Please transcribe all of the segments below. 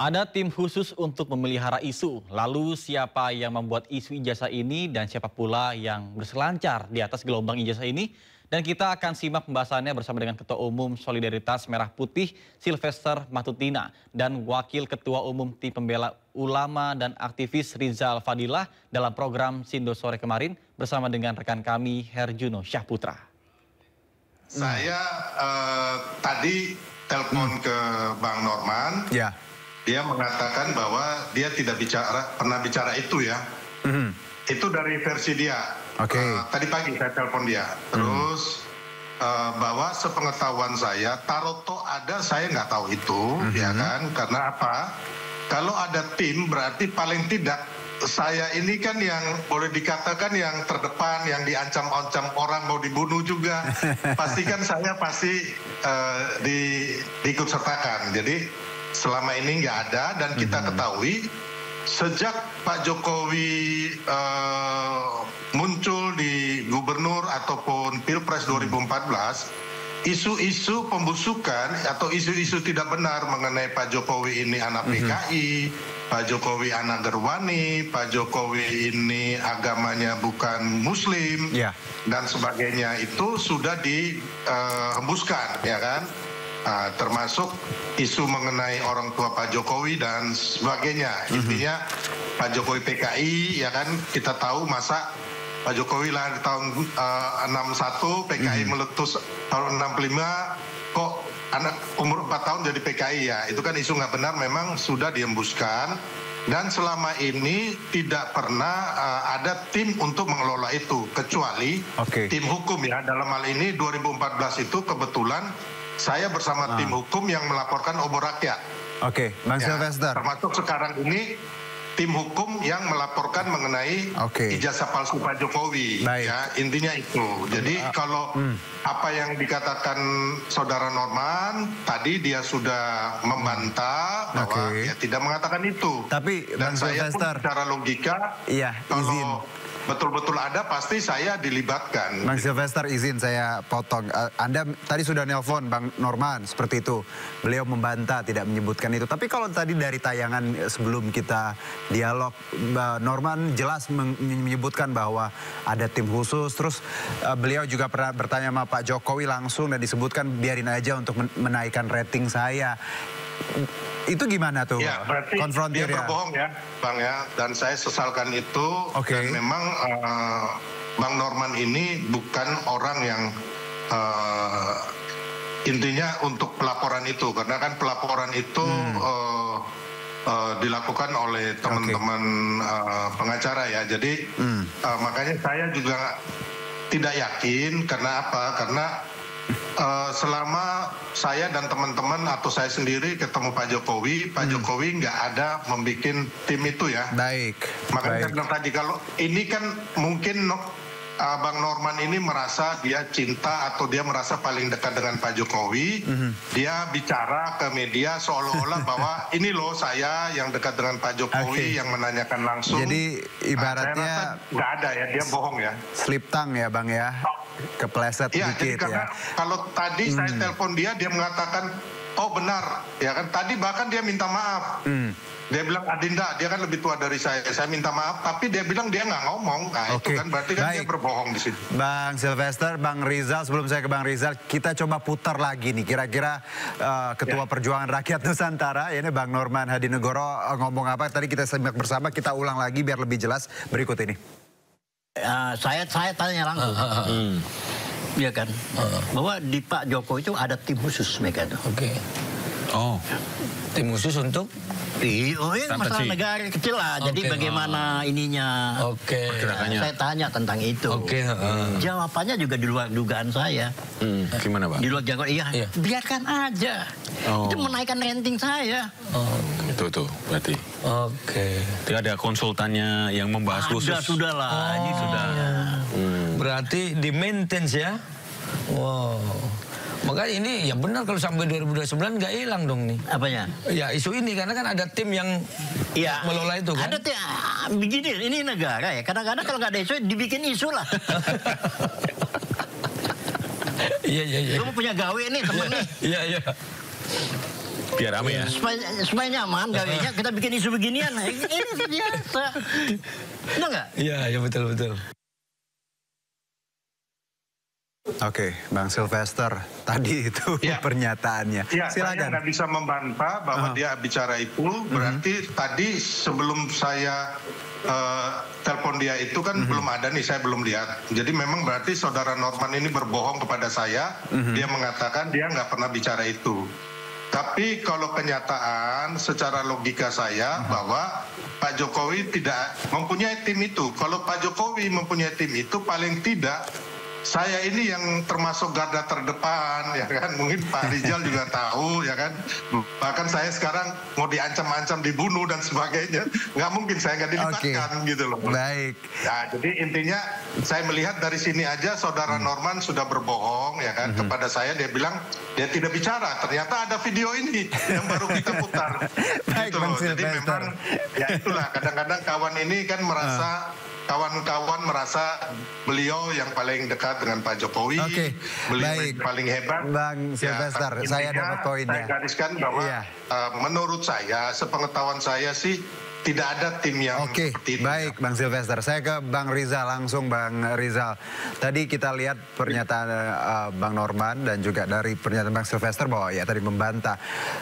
Ada tim khusus untuk memelihara isu. Lalu siapa yang membuat isu ijazah ini dan siapa pula yang berselancar di atas gelombang ijazah ini? Dan kita akan simak pembahasannya bersama dengan Ketua Umum Solidaritas Merah Putih Sylvester Matutina dan Wakil Ketua Umum Tim Pembela Ulama dan Aktivis Rizal Fadilah dalam program Sindo Sore kemarin bersama dengan rekan kami Herjuno Syahputra. Saya tadi telepon ke Bang Norman. Ya. Dia mengatakan bahwa dia tidak pernah bicara itu ya. Itu dari versi dia. Tadi pagi saya telepon dia. Terus bahwa sepengetahuan saya, Taroto ada, saya nggak tahu itu, ya kan? Karena apa? Kalau ada tim berarti paling tidak saya ini kan yang boleh dikatakan yang terdepan, yang diancam-ancam orang mau dibunuh juga. Pastikan saya pasti diikut sertakan. Jadi selama ini nggak ada dan kita ketahui sejak Pak Jokowi muncul di gubernur ataupun Pilpres 2014, isu-isu pembusukan atau isu-isu tidak benar mengenai Pak Jokowi ini anak PKI, Pak Jokowi anak Gerwani, Pak Jokowi ini agamanya bukan Muslim, dan sebagainya itu sudah dihembuskan, ya kan? Termasuk isu mengenai orang tua Pak Jokowi dan sebagainya. Intinya Pak Jokowi PKI, ya kan, kita tahu masa Pak Jokowi lahir tahun 61, PKI meletus tahun 65, kok anak umur 4 tahun jadi PKI ya. Itu kan isu nggak benar, memang sudah dihembuskan. Dan selama ini tidak pernah ada tim untuk mengelola itu, kecuali tim hukum ya. Dalam hal ini 2014 itu kebetulan saya bersama tim hukum yang melaporkan obor rakyat. Bang Sylvester. Termasuk sekarang ini tim hukum yang melaporkan mengenai ijazah palsu Pak Jokowi. Ya, intinya itu. Jadi kalau apa yang dikatakan Saudara Norman tadi, dia sudah membantah bahwa dia tidak mengatakan itu. Tapi dan Bang saya Sylvester, pun secara logika, kalau betul-betul ada pasti saya dilibatkan. Bang Sylvester, izin saya potong. Anda tadi sudah nelpon Bang Norman seperti itu. Beliau membantah, tidak menyebutkan itu. Tapi kalau tadi dari tayangan sebelum kita dialog, Norman jelas menyebutkan bahwa ada tim khusus. Terus beliau juga pernah bertanya sama Pak Jokowi langsung dan disebutkan biarin aja untuk menaikkan rating saya. Itu gimana tuh? Ya, berarti dia berbohong ya, Bang ya. Dan saya sesalkan itu. Dan memang Bang Norman ini bukan orang yang intinya untuk pelaporan itu. Karena kan pelaporan itu dilakukan oleh teman-teman pengacara ya. Jadi makanya saya juga tidak yakin. Karena apa? Karena selama saya dan teman-teman atau saya sendiri ketemu Pak Jokowi nggak ada membuat tim itu ya. Makanya saya bilang tadi, kalau ini kan mungkin Bang Norman ini merasa dia cinta atau dia merasa paling dekat dengan Pak Jokowi. Dia bicara ke media seolah-olah bahwa ini loh saya yang dekat dengan Pak Jokowi yang menanyakan langsung. Jadi ibaratnya nggak ada ya, dia bohong ya. Slip tang ya Bang ya. Kepleset dikit karena kalau tadi saya telepon dia mengatakan oh benar ya kan, tadi bahkan dia minta maaf. Dia bilang Adinda, dia kan lebih tua dari saya minta maaf, tapi dia bilang dia nggak ngomong. Nah itu kan berarti kan dia berbohong di situ. Bang Sylvester, Bang Rizal, sebelum saya ke Bang Rizal, kita coba putar lagi nih kira-kira Ketua Perjuangan Rakyat Nusantara, ini Bang Norman Hadinegoro ngomong apa tadi, kita simak bersama, kita ulang lagi biar lebih jelas berikut ini. Saya tanya langsung, ya kan, bahwa di Pak Jokowi itu ada tim khusus mereka itu. Tim khusus untuk? Ini masalah negara kecil lah, jadi bagaimana ininya? Saya tanya tentang itu. Jawabannya juga di luar dugaan saya. Gimana Pak? Di luar jangkauan, iya. Biarkan aja. Itu menaikkan rating saya. Itu berarti. Tidak ada konsultannya yang membahas khusus. Sudah lah, ini sudah. Berarti di maintenance ya? Wow. Makanya ini ya benar kalau sampai 2029 nggak hilang dong nih. Apanya? Ya isu ini karena kan ada tim yang melola itu kan. Ada tim, begini, ini negara ya. Kadang-kadang kalau nggak ada isu dibikin isu lah. Iya. Lu punya gawe nih temen nih. Iya. Biar rame ya. Supaya nyaman, gawenya kita bikin isu beginian. Ini biasa. Benar nggak? Iya, betul. Oke, Bang Sylvester, tadi itu pernyataannya. Ya, silakan. saya nggak bisa membantah bahwa dia bicara itu. Berarti tadi sebelum saya telepon dia itu kan belum ada nih, saya belum lihat. Jadi memang berarti saudara Norman ini berbohong kepada saya. Dia mengatakan dia nggak pernah bicara itu. Tapi kalau kenyataan secara logika saya bahwa Pak Jokowi tidak mempunyai tim itu. Kalau Pak Jokowi mempunyai tim itu paling tidak saya ini yang termasuk garda terdepan, ya kan? Mungkin Pak Rizal juga tahu, ya kan? Bahkan saya sekarang mau diancam-ancam dibunuh dan sebagainya. Nggak mungkin saya nggak dilibatkan, gitu loh. Baik. Ya, jadi intinya saya melihat dari sini aja saudara Norman sudah berbohong, ya kan? Kepada saya dia bilang dia tidak bicara. Ternyata ada video ini yang baru kita putar. Baik, gitu loh. Jadi memang ya itulah kadang-kadang kawan ini kan merasa kawan-kawan merasa beliau yang paling dekat dengan Pak Jokowi, beliau yang paling hebat. Bang Sylvester, Ya, saya dapat poinnya. Saya gariskan bahwa menurut saya, sepengetahuan saya sih tidak ada tim yang seperti itu. Baik, Bang Sylvester. Saya ke Bang Rizal langsung, Bang Rizal. Tadi kita lihat pernyataan Bang Norman dan juga dari pernyataan Bang Sylvester bahwa ya tadi membantah.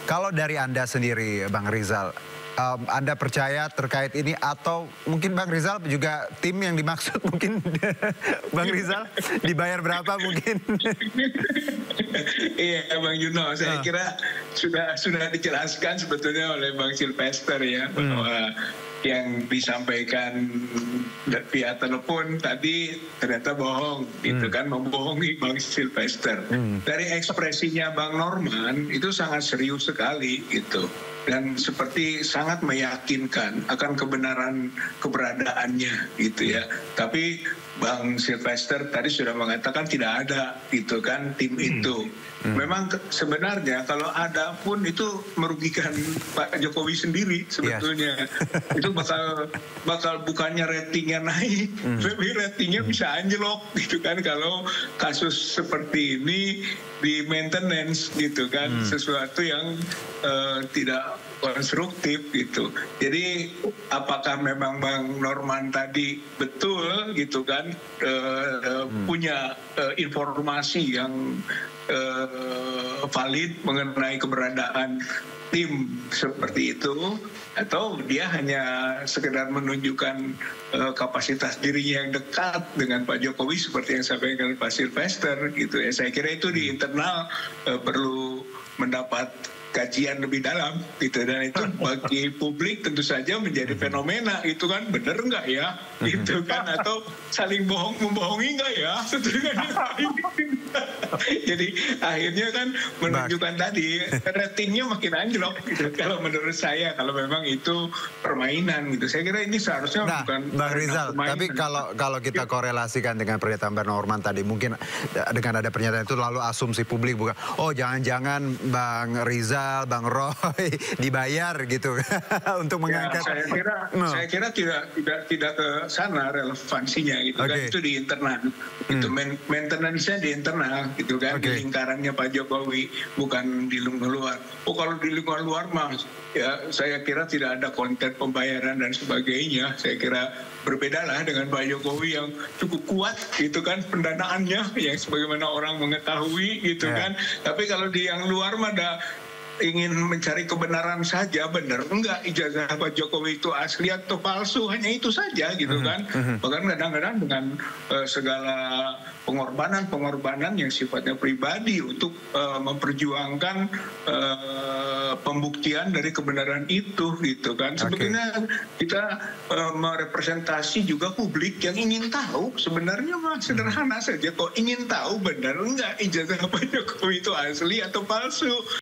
Kalau dari Anda sendiri, Bang Rizal, Anda percaya terkait ini atau mungkin Bang Rizal juga tim yang dimaksud mungkin Bang Rizal dibayar berapa mungkin? Iya Bang Juno, saya kira sudah dijelaskan sebetulnya oleh Bang Sylvester ya bahwa yang disampaikan via telepon tadi ternyata bohong, gitu kan, membohongi Bang Sylvester. Dari ekspresinya Bang Norman itu sangat serius sekali gitu. Dan seperti sangat meyakinkan akan keberadaannya gitu ya. Tapi Bang Sylvester tadi sudah mengatakan tidak ada gitu kan tim itu. Memang sebenarnya kalau ada pun itu merugikan Pak Jokowi sendiri sebetulnya. Itu bakal bukannya ratingnya naik, tapi ratingnya bisa anjlok gitu kan kalau kasus seperti ini di maintenance gitu kan, sesuatu yang tidak konstruktif gitu. Jadi apakah memang Bang Norman tadi betul gitu kan punya informasi yang valid mengenai keberadaan tim seperti itu, atau dia hanya sekedar menunjukkan kapasitas dirinya yang dekat dengan Pak Jokowi seperti yang sampaikan Pak Sylvester gitu ya. Saya kira itu di internal perlu mendapat kajian lebih dalam gitu, dan itu bagi publik tentu saja menjadi fenomena itu kan, bener nggak ya gitu kan, atau saling membohongi nggak ya jadi akhirnya kan menunjukkan tadi ratingnya makin anjlok gitu kalau menurut saya, kalau memang itu permainan gitu. Saya kira ini seharusnya bukan Bang Rizal, tapi kalau kita korelasikan dengan pernyataan Bang Norman tadi, mungkin dengan ada pernyataan itu lalu asumsi publik bukan, oh jangan-jangan Bang Rizal, Bang Roy dibayar gitu untuk mengangkat. Saya kira tidak ke sana relevansinya gitu kan, itu di internal. Itu maintenance-nya di internal gitu kan, di lingkarannya Pak Jokowi, bukan di luar. Oh kalau di lingkungan luar mah ya saya kira tidak ada konten pembayaran dan sebagainya. Saya kira berbedalah dengan Pak Jokowi yang cukup kuat gitu kan pendanaannya, yang sebagaimana orang mengetahui gitu kan. Tapi kalau di yang luar mah ada ingin mencari kebenaran saja, benar enggak ijazah Pak Jokowi itu asli atau palsu, hanya itu saja gitu kan. Bahkan kadang-kadang dengan segala pengorbanan yang sifatnya pribadi untuk memperjuangkan pembuktian dari kebenaran itu gitu kan. Sebetulnya kita merepresentasi juga publik yang ingin tahu, sebenarnya mah sederhana saja kok, ingin tahu benar enggak ijazah Pak Jokowi itu asli atau palsu.